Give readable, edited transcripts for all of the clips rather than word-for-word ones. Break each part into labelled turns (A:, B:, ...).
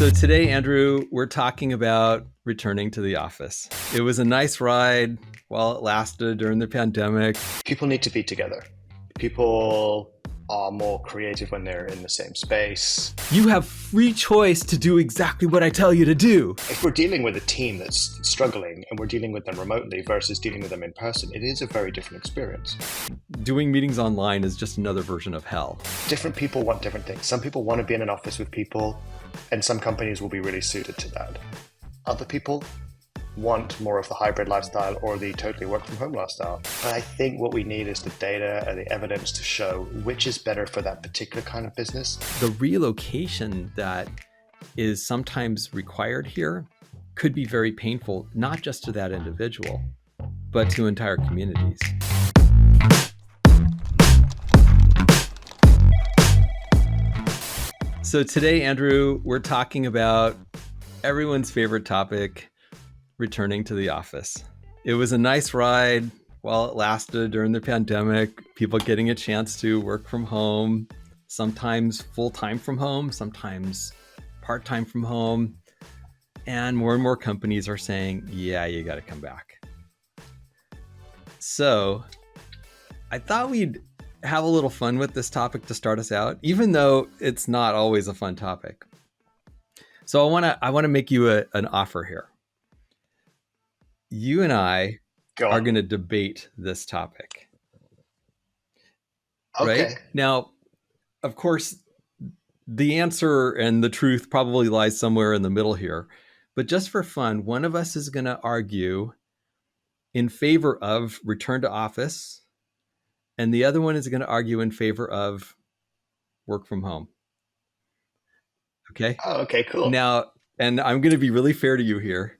A: So today, Andrew, we're talking about returning to the office. It was a nice ride while it lasted during the pandemic.
B: People need to be together. People are more creative when they're in the same space.
A: You have free choice to do exactly what I tell you to do.
B: If we're dealing with a team that's struggling and we're dealing with them remotely versus dealing with them in person, it is a very different experience.
A: Doing meetings online is just another version of hell.
B: Different people want different things. Some people want to be in an office with people, and some companies will be really suited to that. Other people want more of the hybrid lifestyle or the totally work from home lifestyle. But I think what we need is the data and the evidence to show which is better for that particular kind of business.
A: The relocation that is sometimes required here could be very painful, not just to that individual, but to entire communities. So today, Andrew, we're talking about everyone's favorite topic, returning to the office. It was a nice ride while it lasted during the pandemic, people getting a chance to work from home, sometimes full-time from home, sometimes part-time from home. And more companies are saying, yeah, you got to come back. So I thought we'd have a little fun with this topic to start us out, even though it's not always a fun topic. So I want to make you an offer here. You and I are going to debate this topic.
B: Okay.
A: Right? Now, of course, the answer and the truth probably lies somewhere in the middle here. But just for fun, one of us is going to argue in favor of return to office, and the other one is going to argue in favor of work from home. Okay?
B: Oh, okay, cool.
A: Now, and I'm going to be really fair to you here.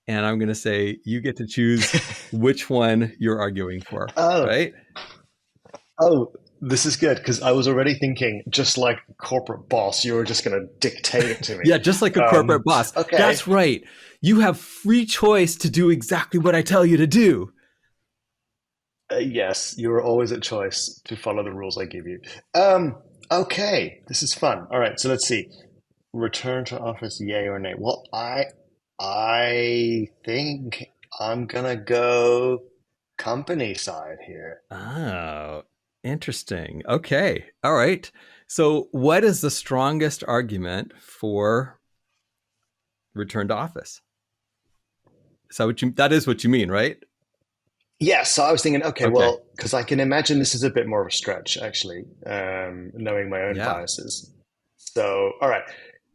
A: And I'm going to say you get to choose which one you're arguing for, right?
B: Oh, this is good, because I was already thinking, just like corporate boss, you were just going to dictate it to me.
A: Yeah, just like a corporate boss.
B: Okay.
A: That's right. You have free choice to do exactly what I tell you to do.
B: Yes, you are always at choice to follow the rules I give you. Okay, this is fun. All right, so let's see. Return to office, yay or nay? Well, I think I'm gonna go company side here.
A: Oh, interesting. Okay. All right. So what is the strongest argument for return to office? So that is what you mean, right?
B: Yeah, so I was thinking, okay, well, because I can imagine this is a bit more of a stretch, actually, knowing my own biases. So, all right.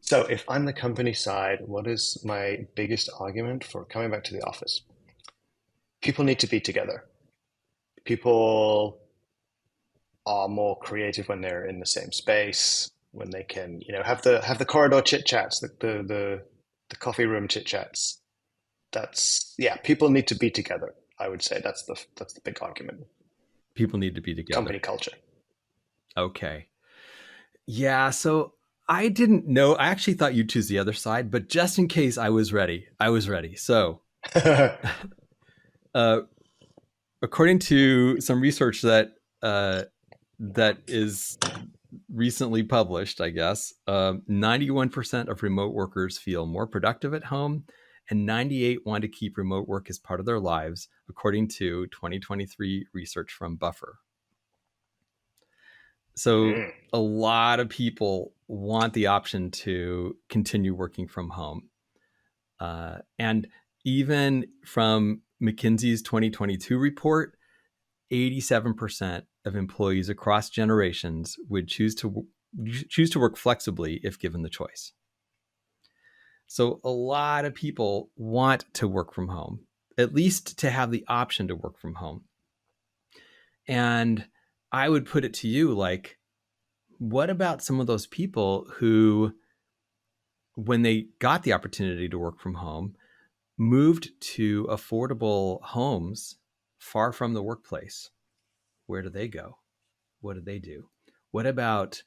B: So if I'm the company side, what is my biggest argument for coming back to the office? People need to be together. People are more creative when they're in the same space, when they can, have the corridor chit chats, the coffee room chit chats. People need to be together. I would say that's the big argument.
A: People need to be together.
B: Company culture.
A: Okay. Yeah, so I didn't know. I actually thought you'd choose the other side, but just in case, I was ready. So, according to some research that is recently published, I guess, 91% of remote workers feel more productive at home, and 98% want to keep remote work as part of their lives, according to 2023 research from Buffer. So a lot of people want the option to continue working from home. And even from McKinsey's 2022 report, 87% of employees across generations would choose to work flexibly if given the choice. So a lot of people want to work from home, at least to have the option to work from home. And I would put it to you, like, what about some of those people who, when they got the opportunity to work from home, moved to affordable homes far from the workplace? Where do they go? What do they do? What about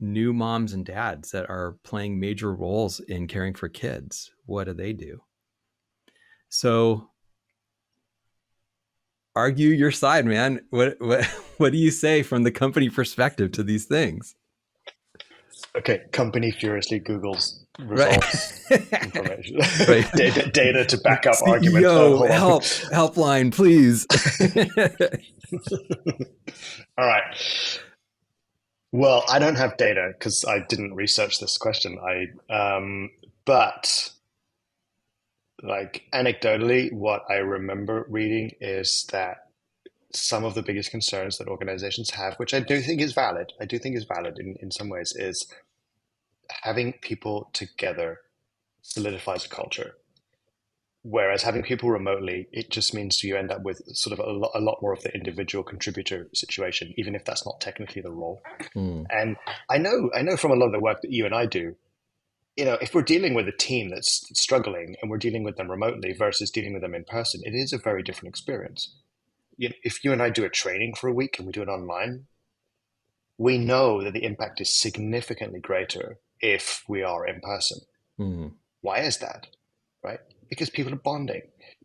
A: new moms and dads that are playing major roles in caring for kids? What do they do? So argue your side, man. What do you say from the company perspective to these things?
B: Okay, company furiously Googles
A: Right.
B: results, information,
A: Right.
B: data to back up argument. Oh,
A: CEO,
B: hold on.
A: helpline, please.
B: All right. Well, I don't have data because I didn't research this question. But like anecdotally, what I remember reading is that some of the biggest concerns that organizations have, which I do think is valid in some ways, is having people together solidifies a culture. Whereas having people remotely, it just means you end up with sort of a lot more of the individual contributor situation, even if that's not technically the role.
A: Hmm.
B: And I know from a lot of the work that you and I do, if we're dealing with a team that's struggling and we're dealing with them remotely versus dealing with them in person, it is a very different experience. If you and I do a training for a week and we do it online, we know that the impact is significantly greater if we are in person.
A: Hmm.
B: Why is that? Right? Because people are bonding.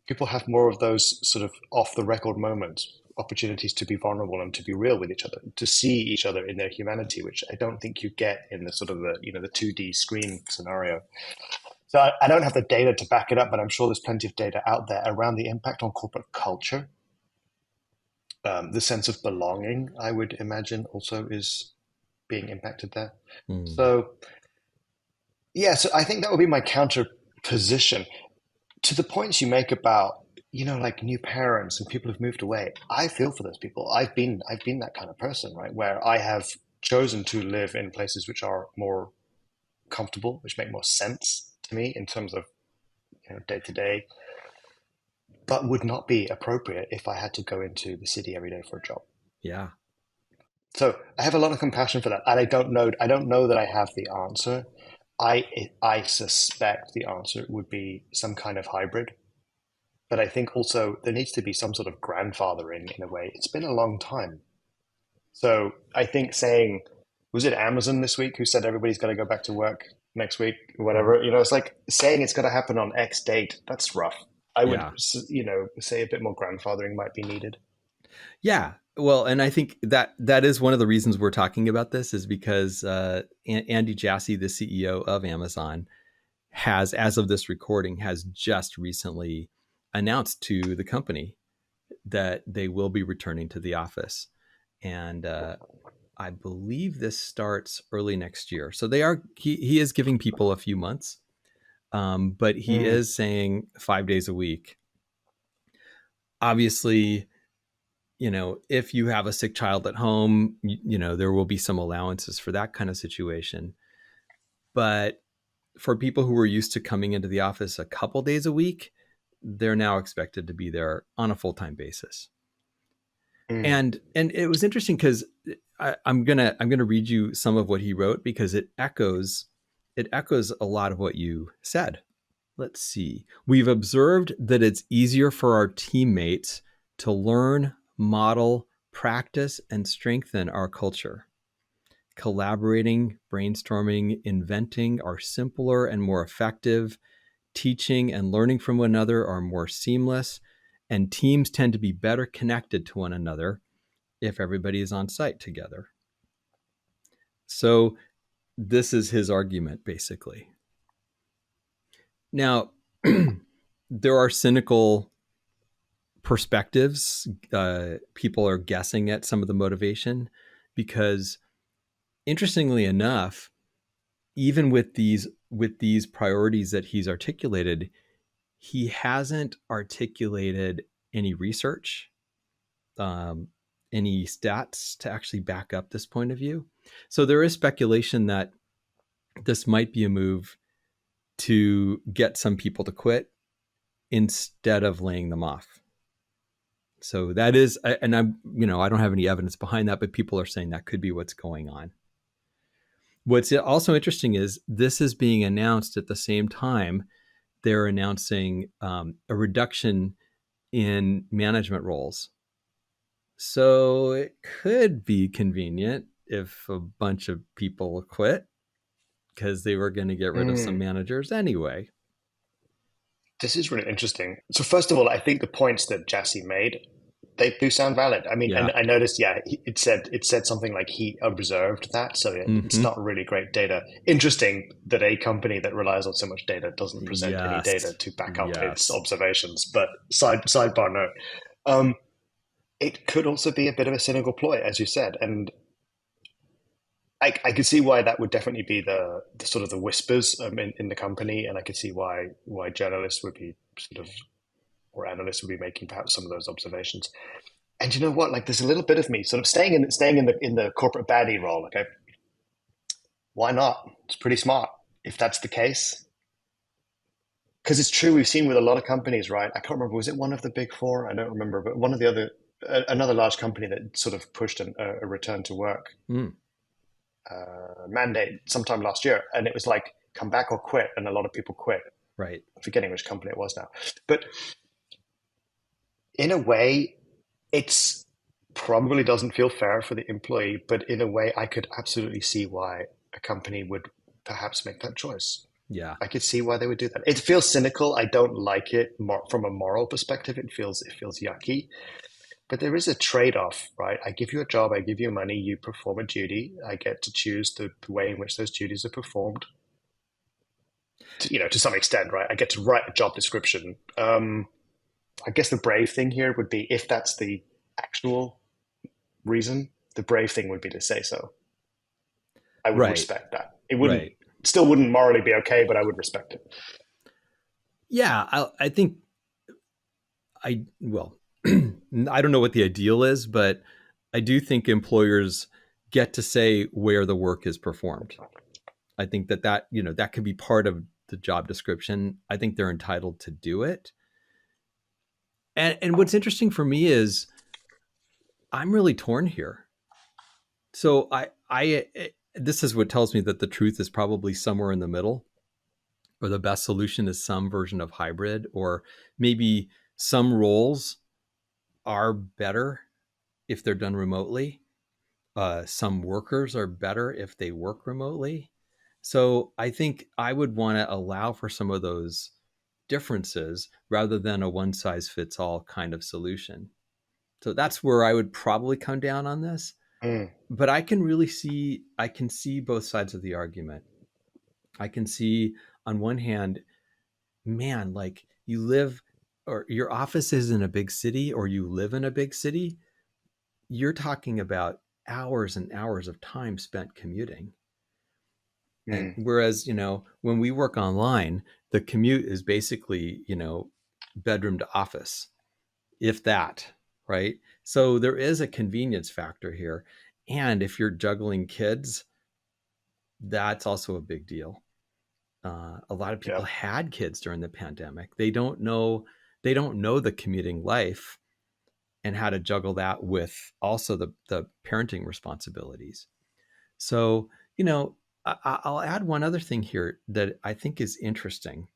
B: People have more of those sort of off the record moments, opportunities to be vulnerable and to be real with each other, to see each other in their humanity, which I don't think you get in the sort of the 2D screen scenario. So I don't have the data to back it up, but I'm sure there's plenty of data out there around the impact on corporate culture. The sense of belonging, I would imagine, also is being impacted there.
A: Hmm.
B: So yeah, so I think that would be my counter position to the points you make about like new parents and people who've moved away. I feel for those people. I've been that kind of person, right, where I have chosen to live in places which are more comfortable, which make more sense to me in terms of day to day, but would not be appropriate if I had to go into the city every day for a job.
A: Yeah.
B: So I have a lot of compassion for that, and I don't know that I have the answer. I suspect the answer would be some kind of hybrid. But I think also there needs to be some sort of grandfathering in a way. It's been a long time. So I think saying, was it Amazon this week who said everybody's got to go back to work next week or whatever? It's like saying it's got to happen on X date. That's rough. I would,
A: Yeah.
B: say a bit more grandfathering might be needed.
A: Yeah. Well, and I think that is one of the reasons we're talking about this is because Andy Jassy, the CEO of Amazon, has, as of this recording, has just recently announced to the company that they will be returning to the office. And I believe this starts early next year. So he is giving people a few months, but he
B: Mm,
A: is saying 5 days a week. Obviously, if you have a sick child at home, there will be some allowances for that kind of situation. But for people who were used to coming into the office a couple days a week, they're now expected to be there on a full-time basis.
B: mm,
A: And it was interesting because I'm gonna read you some of what he wrote because it echoes a lot of what you said. Let's see. We've observed that it's easier for our teammates to learn, model, practice, and strengthen our culture. Collaborating, brainstorming, inventing are simpler and more effective. Teaching and learning from one another are more seamless, and teams tend to be better connected to one another if everybody is on site together. So, this is his argument, basically. Now, there are cynical perspectives. People are guessing at some of the motivation because, interestingly enough, even with these priorities that he's articulated, he hasn't articulated any research, um, any stats to actually back up this point of view. So there is speculation that this might be a move to get some people to quit instead of laying them off. So that is, and I don't have any evidence behind that, but people are saying that could be what's going on. What's also interesting is this is being announced at the same time they're announcing a reduction in management roles. So it could be convenient if a bunch of people quit because they were going to get rid of some
B: mm.
A: managers anyway.
B: This is really interesting. So first of all, I think the points that Jassy made they do sound valid. I mean, and
A: Yeah.
B: I noticed, yeah, it said something like he observed that, so it's
A: Mm-hmm.
B: not really great data. Interesting that a company that relies on so much data doesn't present any data
A: Yes.
B: to back up its
A: Yes.
B: observations. But sidebar note, um, it could also be a bit of a cynical ploy, as you said, and I could see why that would definitely be the sort of the whispers in the company, and I could see why journalists would be sort of or analysts would be making perhaps some of those observations. And you know what? Like, there's a little bit of me sort of staying in the corporate baddie role. Okay, why not? It's pretty smart if that's the case. Because it's true, we've seen with a lot of companies, right? I can't remember, was it one of the big four? I don't remember, but one of the other, another large company that sort of pushed a return to work
A: Mm,
B: mandate sometime last year, and it was like come back or quit, and a lot of people quit.
A: right.
B: I'm forgetting which company it was now, but in a way, it's probably doesn't feel fair for the employee, but in a way, I could absolutely see why a company would perhaps make that choice.
A: Yeah.
B: I could see why they would do that. It feels cynical. I don't like it from a moral perspective. It feels yucky. But there is a trade-off, right? I give you a job, I give you money, you perform a duty. I get to choose the way in which those duties are performed. To some extent, right? I get to write a job description. I guess the brave thing here would be if that's the actual reason, the brave thing would be to say so. I would
A: Right.
B: respect that. It wouldn't
A: Right.
B: still wouldn't morally be okay, but I would respect it.
A: Yeah. I think well, I don't know what the ideal is, but I do think employers get to say where the work is performed. I think that could be part of the job description. I think they're entitled to do it. And what's interesting for me is I'm really torn here. So this is what tells me that the truth is probably somewhere in the middle, or the best solution is some version of hybrid, or maybe some roles are better if they're done remotely. Some workers are better if they work remotely. So I think I would want to allow for some of those differences rather than a one size fits all kind of solution. So that's where I would probably come down on this.
B: Mm,
A: But I can see both sides of the argument. I can see on one hand, man, like you live or your office is in a big city or you live in a big city, you're talking about hours and hours of time spent commuting. And
B: mm,
A: whereas, when we work online, the commute is basically, bedroom to office, if that, right? So there is a convenience factor here. And if you're juggling kids, that's also a big deal. A lot of
B: yeah,
A: people had kids during the pandemic. They don't know the commuting life and how to juggle that with also the parenting responsibilities. So, I'll add one other thing here that I think is interesting,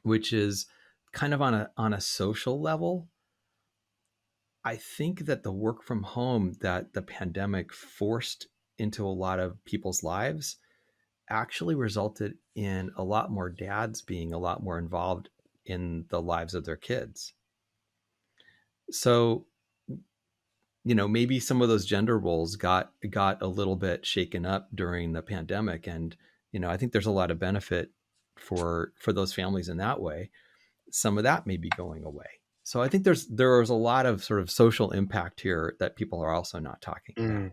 A: which is kind of on a social level. I think that the work from home that the pandemic forced into a lot of people's lives actually resulted in a lot more dads being a lot more involved in the lives of their kids. So, maybe some of those gender roles got a little bit shaken up during the pandemic, and I think there's a lot of benefit for those families in that way. Some of that may be going away. So I think there's a lot of sort of social impact here that people are also not talking about.
B: mm.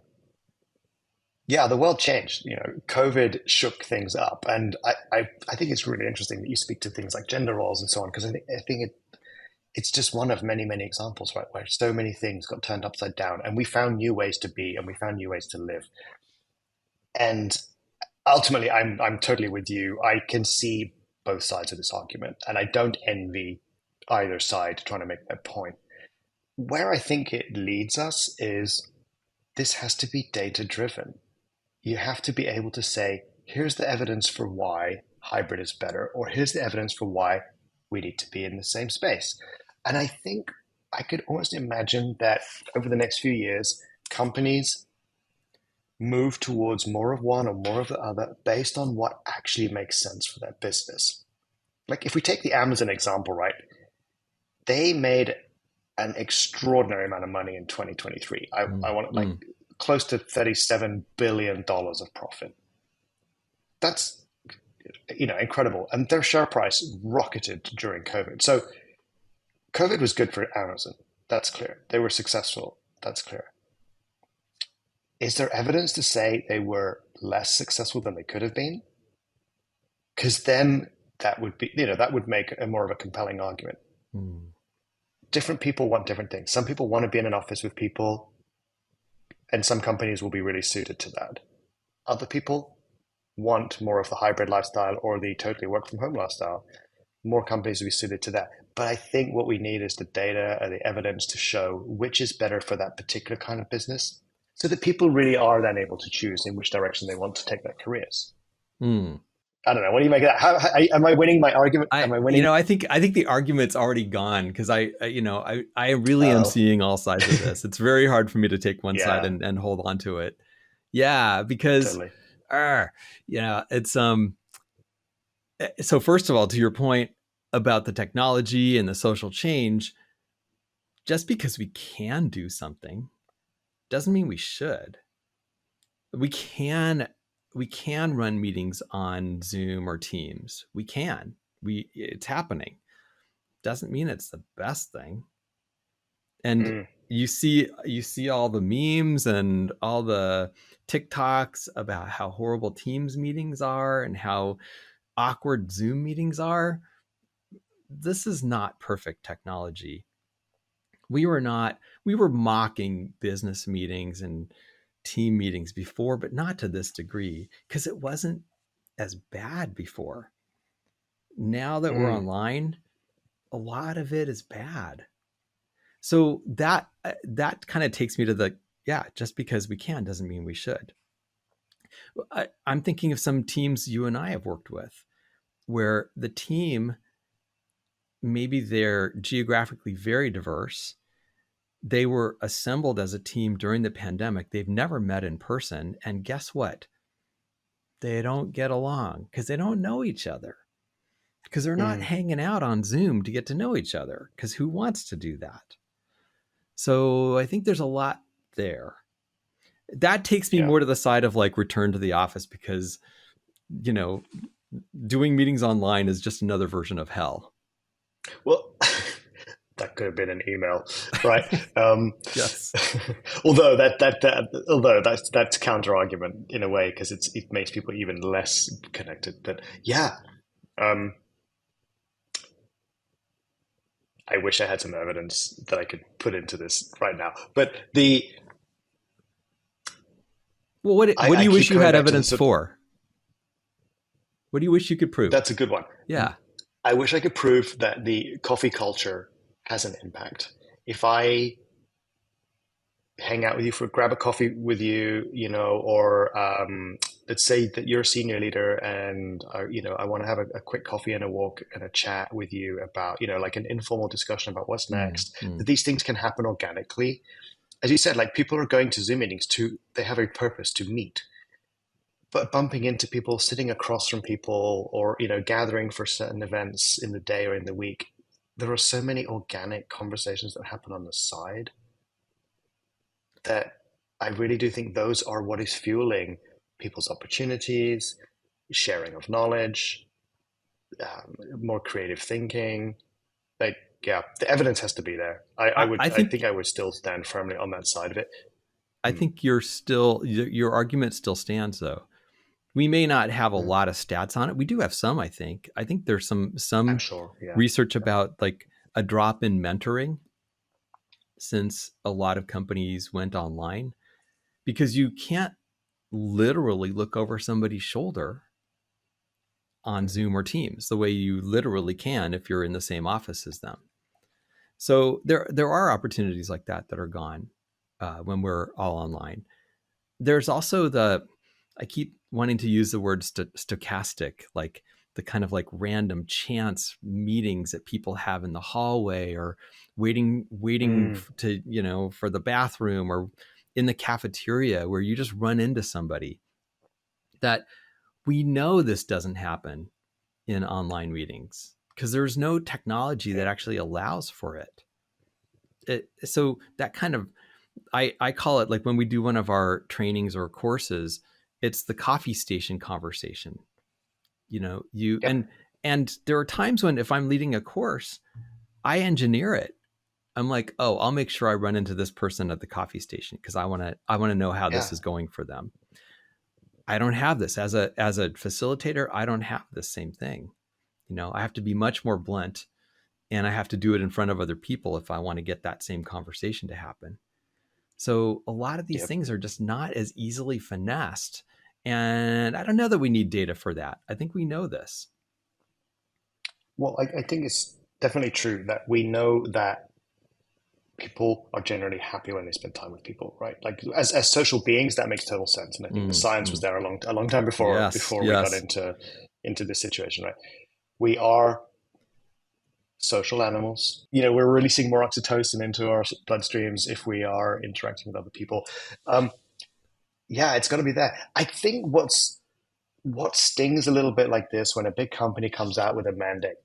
B: Yeah. The world changed. COVID shook things up, and I think it's really interesting that you speak to things like gender roles and so on, because I think it's just one of many many examples, right, where so many things got turned upside down, and we found new ways to be, and we found new ways to live. And ultimately, I'm totally with you. I can see both sides of this argument, and I don't envy either side trying to make their point. Where I think it leads us is this has to be data driven. You have to be able to say, here's the evidence for why hybrid is better, or here's the evidence for why we need to be in the same space. And I think I could almost imagine that over the next few years, companies move towards more of one or more of the other based on what actually makes sense for their business. Like if we take the Amazon example, right? They made an extraordinary amount of money in 2023. I
A: Mm,
B: want like
A: mm,
B: close to $37 billion of profit. That's incredible. And their share price rocketed during COVID. So COVID was good for Amazon. That's clear. They were successful. That's clear. Is there evidence to say they were less successful than they could have been? Because then that would make a more of a compelling argument.
A: mm.
B: Different people want different things. Some people want to be in an office with people, and some companies will be really suited to that. Other people want more of the hybrid lifestyle or the totally work from home lifestyle. More companies will be suited to that. But I think what we need is the data and the evidence to show which is better for that particular kind of business so that people really are then able to choose in which direction they want to take their careers.
A: Mm.
B: I don't know. What do you make of that? Am I winning my argument? Am I winning?
A: I think the argument's already gone because I really am
B: Oh,
A: seeing all sides of this. It's very hard for me to take one side
B: yeah,
A: and hold on to it. Yeah, because,
B: totally.
A: uh, it's so first of all, to your point about the technology and the social change, just because we can do something doesn't mean we should. We can we can run meetings on Zoom or Teams. We can. It's happening. Doesn't mean it's the best thing. And
B: Mm,
A: you see all the memes and all the TikToks about how horrible Teams meetings are and how awkward Zoom meetings are. This is not perfect technology. We were mocking business meetings and team meetings before, but not to this degree because it wasn't as bad before. Now that we're
B: mm,
A: online, a lot of it is bad. So that kind of takes me to the, yeah, just because we can doesn't mean we should. I'm thinking of some teams you and I have worked with where the team, maybe they're geographically very diverse. They were assembled as a team during the pandemic. They've never met in person. And guess what? They don't get along because they don't know each other, because they're not
B: mm.
A: hanging out on Zoom to get to know each other, because who wants to do that? So I think there's a lot there. That takes me
B: Yeah.
A: more to the side of like return to the office, because, you know, doing meetings online is just another version of hell.
B: Well, that could have been an email, right? Um,
A: Yes.
B: although that's counter argument in a way because it makes people even less connected. But yeah, um, I wish I had some evidence that I could put into this right now. But
A: Well, what do
B: I
A: you
B: keep
A: wish you
B: coming
A: had
B: back to the
A: evidence
B: sort.
A: for? What do you wish you could prove?
B: That's a good one.
A: Yeah.
B: I wish I could prove that the coffee culture has an impact. If I hang out with you for grab a coffee with you, or let's say that you're a senior leader and I want to have a quick coffee and a walk and a chat with you about like an informal discussion about what's
A: Mm,
B: next. That
A: mm,
B: these things can happen organically. As you said, like people are going to Zoom meetings they have a purpose to meet, but bumping into people, sitting across from people, or gathering for certain events in the day or in the week, there are so many organic conversations that happen on the side that I really do think those are what is fueling people's opportunities, sharing of knowledge, more creative thinking. Like, yeah, the evidence has to be there.
A: I, I
B: I
A: think
B: think I would still stand firmly on that side of it.
A: I
B: Mm,
A: think your argument still stands though. We may not have a
B: mm,
A: lot of stats on it. We do have some, I think. I think there's some
B: I'm
A: some
B: sure. Yeah.
A: research about like a drop in mentoring since a lot of companies went online, because you can't literally look over somebody's shoulder on
B: Mm,
A: Zoom or Teams the way you literally can if you're in the same office as them. So there are opportunities like that are gone when we're all online. There's also I keep wanting to use the word stochastic, like the kind of like random chance meetings that people have in the hallway, or waiting
B: mm,
A: to, for the bathroom, or in the cafeteria, where you just run into somebody. That we know this doesn't happen in online meetings because there's no technology that
B: yeah.
A: actually allows for it. So that kind of, I call it, like when we do one of our trainings or courses, it's the coffee station conversation. You know, you
B: Yep.
A: and there are times when, if I'm leading a course, I engineer it. I'm like, oh, I'll make sure I run into this person at the coffee station because I want to know how
B: Yeah.
A: this is going for them. I don't have this as a facilitator. I don't have this same thing. You know, I have to be much more blunt, and I have to do it in front of other people if I want to get that same conversation to happen. So a lot of these
B: Yep.
A: things are just not as easily finessed. And I don't know that we need data for that. I think we know this.
B: Well, I think it's definitely true that we know that people are generally happy when they spend time with people, right? Like as social beings, that makes total sense. And I think the science was
A: Mm.
B: there a long time
A: Yes,
B: before we got
A: yes.
B: into this situation, right? We are social animals. You know, we're releasing more oxytocin into our bloodstreams if we are interacting with other people. Um, yeah, it's got to be there. I think what stings a little bit like this when a big company comes out with a mandate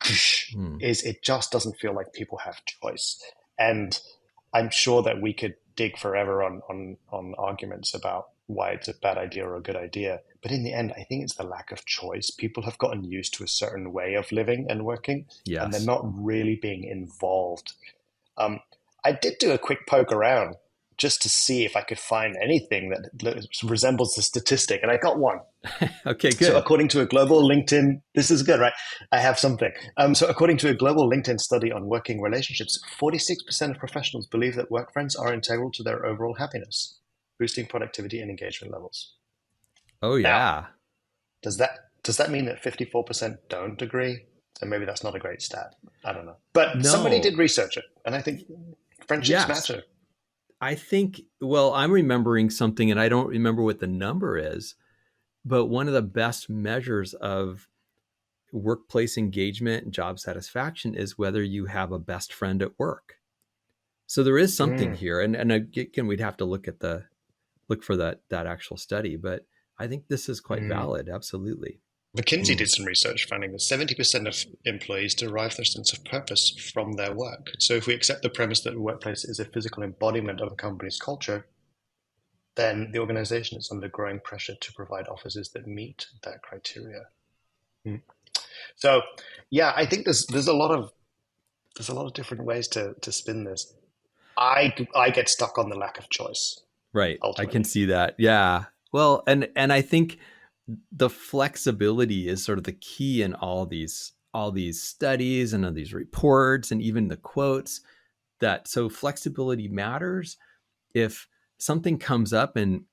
A: Mm.
B: is it just doesn't feel like people have choice. And I'm sure that we could dig forever on arguments about why it's a bad idea or a good idea. But in the end, I think it's the lack of choice. People have gotten used to a certain way of living and working, and they're
A: Yes.
B: not really being involved. Um, I did do a quick poke around just to see if I could find anything that resembles the statistic, and I got one.
A: Okay,
B: So,
A: good.
B: according to a global LinkedIn, this is good, right? I have something. So, according to a global LinkedIn study on working relationships, 46% of professionals believe that work friends are integral to their overall happiness, boosting productivity and engagement levels.
A: Oh,
B: Now,
A: yeah.
B: does that mean that 54% don't agree? So maybe that's not a great stat. I don't know. But somebody
A: No.
B: did research it, and I think friendships
A: Yes.
B: matter.
A: I think, well, I'm remembering something and I don't remember what the number is, but one of the best measures of workplace engagement and job satisfaction is whether you have a best friend at work. So there is something
B: Mm,
A: here. And again, we'd have to look for that actual study, but I think this is quite
B: mm.
A: valid. Absolutely.
B: McKinsey
A: Mm.
B: did some research finding that 70% of employees derive their sense of purpose from their work. So, if we accept the premise that the workplace is a physical embodiment of a company's culture, then the organization is under growing pressure to provide offices that meet that criteria. Mm. So, yeah, I think there's a lot of different ways to spin this. I get stuck on the lack of choice
A: Right. I can
B: ultimately.
A: see that. Yeah. Well, and I think the flexibility is sort of the key in all these studies and all these reports and even the quotes, that so flexibility matters. If something comes up and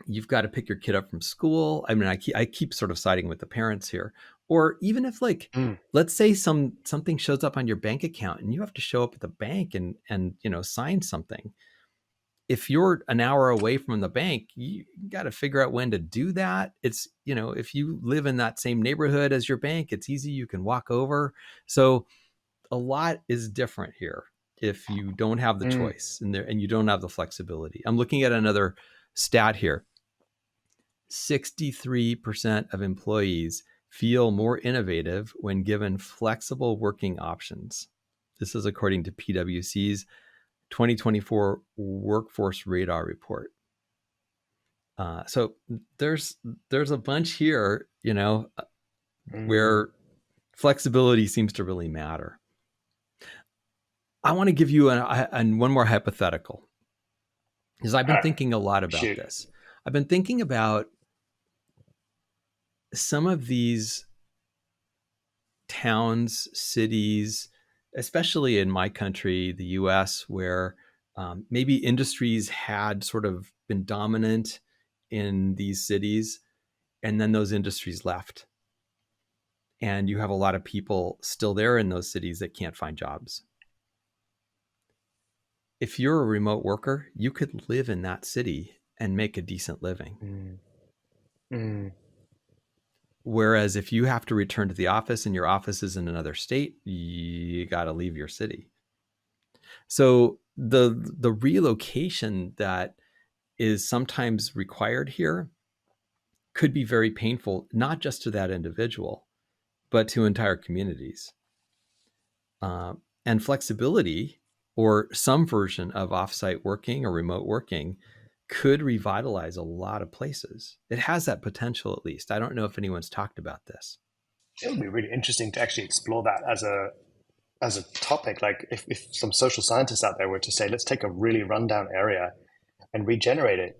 A: you've got to pick your kid up from school, I mean, I keep sort of siding with the parents here. Or even if, like,
B: Mm,
A: let's say something shows up on your bank account and you have to show up at the bank and sign something. If you're an hour away from the bank, you got to figure out when to do that. It's, if you live in that same neighborhood as your bank, it's easy. You can walk over. So a lot is different here if you don't have the
B: mm.
A: choice and you don't have the flexibility. I'm looking at another stat here. 63% of employees feel more innovative when given flexible working options. This is according to PwC's 2024 Workforce Radar Report. So there's a bunch here,
B: Mm.
A: where flexibility seems to really matter. I want to give you one more hypothetical, because I've
B: All
A: been
B: right,
A: thinking a lot about
B: shoot.
A: this. I've been thinking about some of these towns, cities, especially in my country, the US, where maybe industries had sort of been dominant in these cities, and then those industries left. And you have a lot of people still there in those cities that can't find jobs. If you're a remote worker, you could live in that city and make a decent living.
B: Mm, mm.
A: Whereas if you have to return to the office and your office is in another state, you got to leave your city. So the relocation that is sometimes required here could be very painful, not just to that individual, but to entire communities. And flexibility. or some version of offsite working or remote working could revitalize a lot of places. It has that potential, at least. I don't know if anyone's talked about this.
B: It would be really interesting to actually explore that as a topic. Like if some social scientists out there were to say, let's take a really rundown area and regenerate it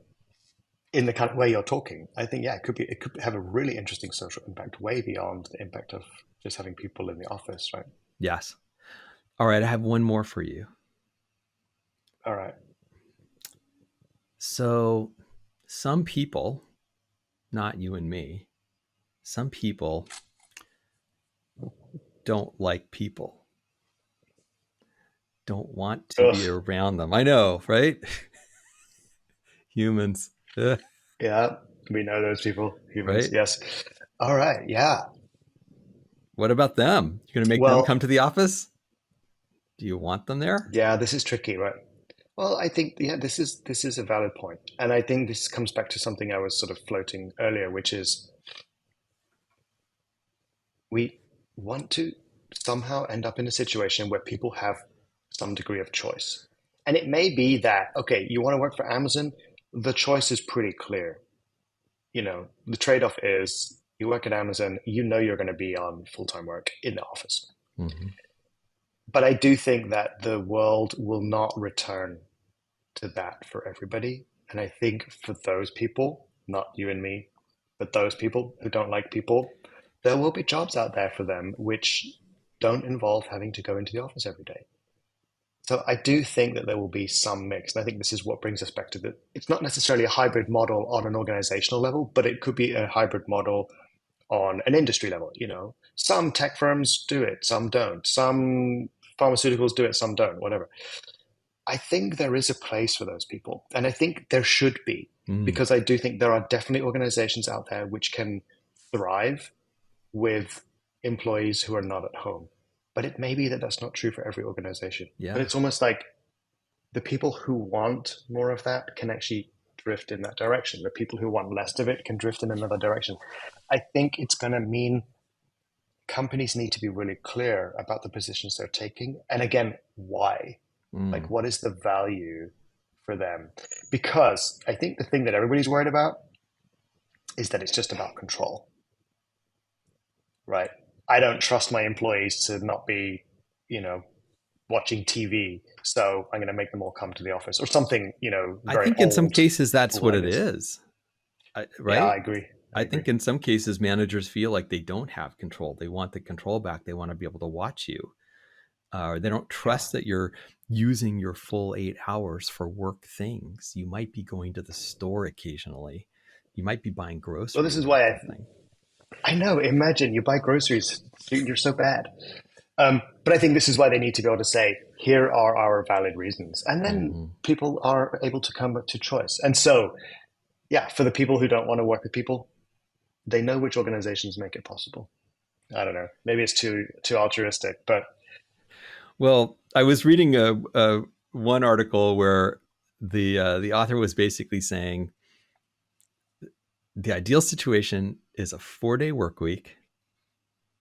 B: in the kind of way you're talking, I think, yeah, it could have a really interesting social impact way beyond the impact of just having people in the office, right?
A: Yes. All right, I have one more for you.
B: All right.
A: So some people, not you and me, some people don't like people, don't want to
B: Ugh.
A: be around them. I know, right? Humans.
B: Yeah, we know those people, humans.
A: Right?
B: Yes. All right. Yeah.
A: What about them? You're going to make them come
B: Well,
A: to the office? Do you want them there?
B: yeah, this is tricky, right? Well, I think yeah, this is a valid point, and I think this comes back to something I was sort of floating earlier, which is we want to somehow end up in a situation where people have some degree of choice, and it may be that okay, you want to work for Amazon, the choice is pretty clear. You know, the trade-off is you work at Amazon, you know you're going to be on full-time work in the office.
A: Mm-hmm.
B: But I do think that the world will not return to that for everybody. And I think for those people, not you and me, but those people who don't like people, there will be jobs out there for them which don't involve having to go into the office every day. So I do think that there will be some mix. And I think this is what brings us back to the, it's not necessarily a hybrid model on an organizational level, but it could be a hybrid model on an industry level. You know, some tech firms do it, some don't. Some pharmaceuticals do it, some don't, whatever. I think there is a place for those people. And I think there should be,
A: Mm.
B: because I do think there are definitely organizations out there which can thrive with employees who are not at home. But it may be that that's not true for every organization. But
A: Yeah.
B: it's almost like the people who want more of that can actually drift in that direction. The people who want less of it can drift in another direction. I think it's going to mean companies need to be really clear about the positions they're taking. And again, why? Like,
A: Mm.
B: what is the value for them? Because I think the thing that everybody's worried about is that it's just about control, right? I don't trust my employees to not be, you know, watching TV. So I'm going to make them all come to the office or something, you know,
A: I
B: very
A: think in some
B: old
A: cases that's
B: school,
A: what
B: I
A: it
B: guess.
A: is,
B: Yeah, I
A: right?
B: agree. I
A: I
B: agree.
A: think in some cases managers feel like they don't have control. They want the control back. They want to be able to watch you. Or they don't
B: Yeah.
A: trust that you're using your full 8 hours for work things. You might be going to the store occasionally. You might be buying
B: Well, this
A: groceries
B: is
A: or
B: why
A: something.
B: I know. Imagine you buy groceries. You're so bad. But I think this is why they need to be able to say, here are our valid reasons. And then
A: Mm-hmm.
B: people are able to come to choice. And so, yeah, for the people who don't want to work with people, they know which organizations make it possible. I don't know. Maybe it's too altruistic, but
A: Well, I was reading a one article where the author was basically saying the ideal situation is a 4 day work week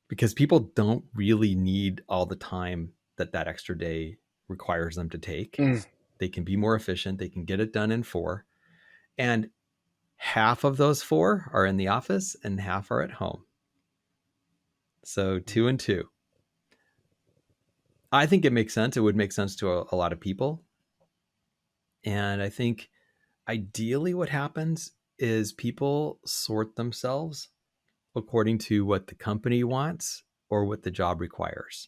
A: because people don't really need all the time that extra day requires them to take.
B: mm,
A: They can be more efficient. They can get it done in 4, and half of those 4 are in the office and half are at home. So 2 and 2. I think it makes sense. It would make sense to a lot of people, and I think ideally what happens is people sort themselves according to what the company wants or what the job requires.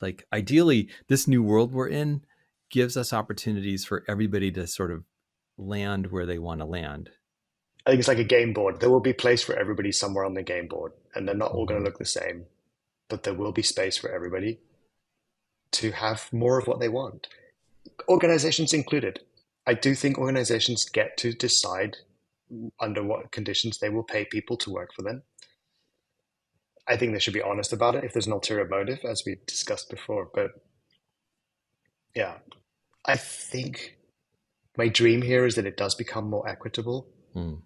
A: Like ideally, this new world we're in gives us opportunities for everybody to sort of land where they want to land.
B: I think it's like a game board. There will be place for everybody somewhere on the game board, and they're not all going
A: Mm-hmm.
B: to look the same, but there will be space for everybody to have more of what they want. Organizations included. I do think organizations get to decide under what conditions they will pay people to work for them. I think they should be honest about it if there's an ulterior motive, as we discussed before. But yeah, I think my dream here is that it does become more equitable.
A: Mm.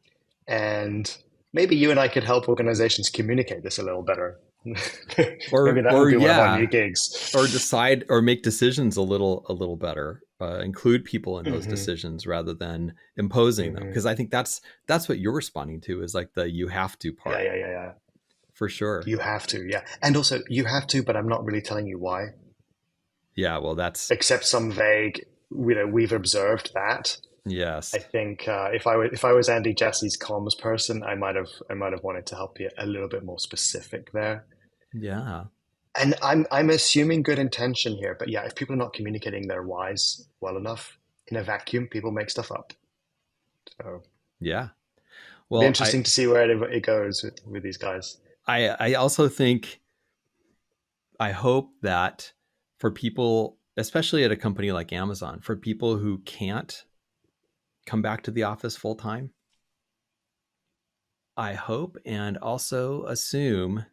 B: And maybe you and I could help organizations communicate this a little better. Maybe that will
A: or
B: be one of our
A: yeah,
B: new gigs.
A: or decide or make decisions a little better. Include people in those
B: Hmm.
A: decisions rather than imposing them,
B: Hmm.
A: because I think that's what you're responding to, is like the you have to
B: Yeah,
A: part,
B: yeah, yeah, yeah.
A: for sure.
B: You have to, yeah. And also, you have to, but I'm not really telling you why,
A: Yeah, well, that's
B: except some vague, we've observed that. I
A: yes,
B: think if I was Andy Jesse's comms person, I might have wanted to help you a little bit more specific there.
A: yeah,
B: And I'm assuming good intention here, but yeah, if people are not communicating their whys well enough in a vacuum, people make stuff up. So
A: yeah.
B: it'll be
A: Well,
B: interesting to see where it goes with these guys.
A: I also think, I hope that for people, especially at a company like Amazon, for people who can't come back to the office full time, I hope and also assume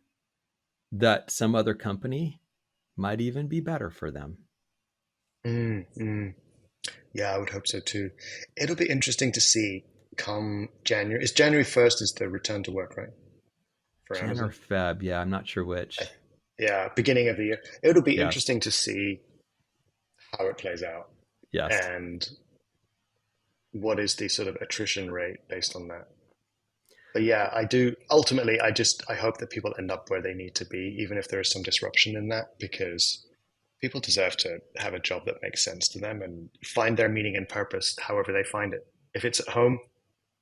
A: that some other company might even be better for them.
B: Mm, mm. Yeah, I would hope so too. It'll be interesting to see come January. Is January 1st is the return to work, right? For
A: Jan or
B: Amazon?
A: Feb, yeah, I'm not sure
B: I,
A: which.
B: yeah, beginning of the year. It'll be
A: Yes,
B: interesting to see how it plays out
A: yes,
B: and what is the sort of attrition rate based on that. But yeah, I do. Ultimately, I hope that people end up where they need to be, even if there is some disruption in that, because people deserve to have a job that makes sense to them and find their meaning and purpose however they find it. If it's at home,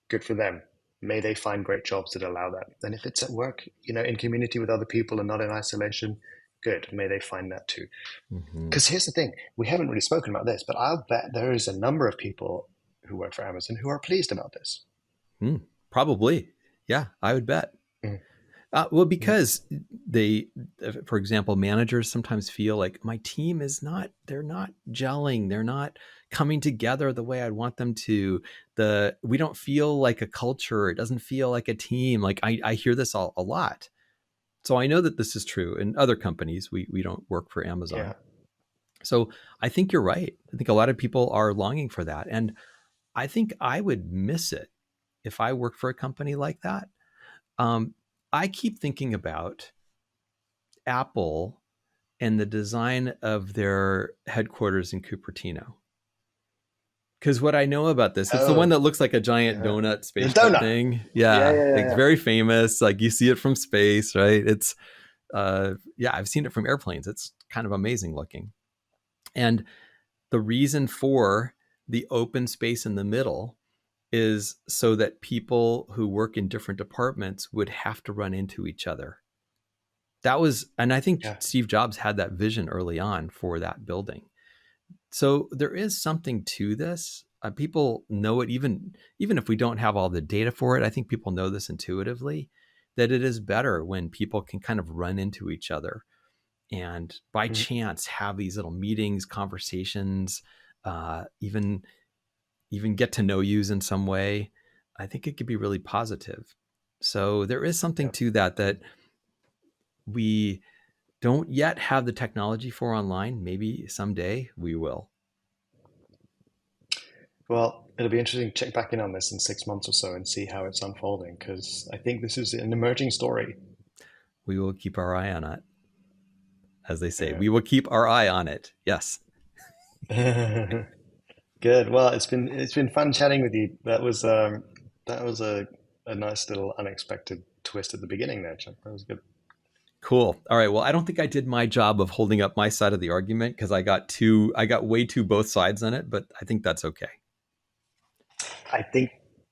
B: good for them. May they find great jobs that allow that. And if it's at work, in community with other people and not in isolation, good. May they find that too.
A: hmm,
B: Because here's the thing, we haven't really spoken about this, but I'll bet there is a number of people who work for Amazon who are pleased about this.
A: hmm, probably. Yeah, I would bet.
B: Mm,
A: Well,
B: mm,
A: because they, for example, managers sometimes feel like my team they're not gelling, they're not coming together the way I'd want them to. We don't feel like a culture. It doesn't feel like a team. Like I hear this a lot. So I know that this is true in other companies. We don't work for
B: yeah.
A: Amazon. So I think you're right. I think a lot of people are longing for that. And I think I would miss it if I worked for a company like that. Um, I keep thinking about Apple and the design of their headquarters in Cupertino. Because what I know about this, it's the one
B: Oh,
A: that looks like a giant
B: yeah.
A: donut
B: The
A: spaceship
B: donut.
A: thing.
B: Yeah,
A: Yeah,
B: yeah, yeah,
A: like
B: yeah.
A: very famous. Like you see it from space, right? It's yeah, I've seen it from airplanes. It's kind of amazing looking. And the reason for the open space in the middle is so that people who work in different departments would have to run into each other. That was, and I think
B: Yeah.
A: Steve Jobs had that vision early on for that building. So there is something to this. People know it, even if we don't have all the data for it. I think people know this intuitively, that it is better when people can kind of run into each other and by
B: Mm,
A: chance have these little meetings, conversations, even get to know yous in some way. I think it could be really positive. So there is something
B: yeah.
A: to that we don't yet have the technology for online. Maybe someday we will.
B: Well, it'll be interesting to check back in on this in 6 months or so and see how it's unfolding, because I think this is an emerging story.
A: We will keep our eye on it, as they say.
B: Yeah.
A: We will keep our eye on it. Yes.
B: Good. Well, it's been fun chatting with you. That was a nice little unexpected twist at the beginning there, Chuck. That was good.
A: Cool. All right. Well, I don't think I did my job of holding up my side of the argument because I got way too both sides on it, but I think that's okay.
B: I think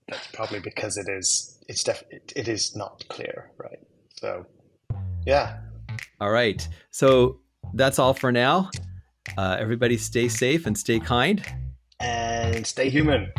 B: that's probably because it is not clear, right? So yeah,
A: All right. So that's all for now. Everybody stay safe and stay kind.
B: and stay human.